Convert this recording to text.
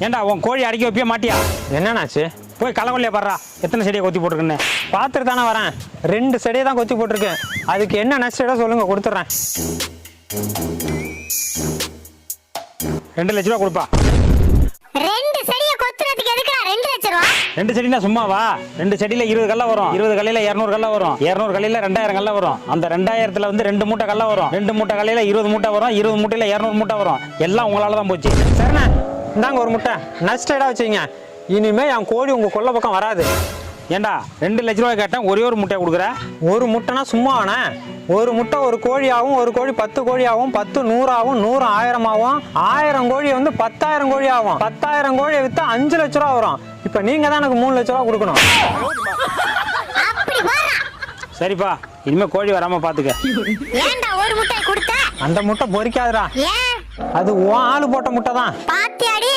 ஏண்டா உன் கோழி அடக்கி வைப்பிய மாட்டியா? என்னன்னாச்சு? போய் களைக்கொல்லையா பாடுறா, எத்தனை செடியை கொத்தி போட்டிருக்குன்னு. பார்த்துட்டு தானே வரேன். 2 செடியை தான் கொத்தி போட்டிருக்கேன். அதுக்கு என்ன நஷ்டம் சொல்லுங்க, கொடுத்துட்றேன். 2 லட்ச ரூபா கொடுப்பா. 2 செடியை கொத்துறதுக்கு எதுக்குடா 2 லட்ச ரூபா? 2 செடினா சும்மாவா? 2 செடியில 20 கல்ல வரும். 20 கல்லையில 200 கல்ல வரும். 200 கல்லையில 2000 கல்ல வரும். அந்த 2000த்துல வந்து 2 மூட்டை கல்ல வரும். 2 மூட்டை கல்லையில 20 மூட்டை வரும். 20 மூட்டையில 200 மூட்டை வரும். எல்லாம் உங்களால தான் போச்சு. சரிண்ணே, இந்தாங்க ஒரு முட்டை. நஷ்டம் வச்சுங்க. இனிமே என் கோழி உங்க கொல்லை பக்கம் வராது. ஏண்டா 2 லட்ச ரூபாய் கேட்டேன், ஒரே ஒரு முட்டையை கொடுக்குற. ஒரு முட்டைனா சும்மாவானே? ஒரு முட்டை ஒரு கோழி ஆகும். ஒரு கோழி 10 கோழி ஆகும். 10 100 ஆகும். 100 1000 ஆகும். 1000 கோழி வந்து 10,000 கோழி ஆகும். 10,000 கோழியை வித்தா 5 லட்ச ரூபா வரும். இப்ப நீங்க தான் எனக்கு 3 லட்ச ரூபா கொடுக்கணும். அப்படி வாடா. சரிப்பா, இனிமே கோழி வராம பாத்துக்க. ஏன்டா ஒரு முட்டை கொடுத்த? அந்த முட்டை பொரிக்காதுடா. ஏன்? அது உன் ஆளு போட்ட முட்டை தான். பாத்தியாடி?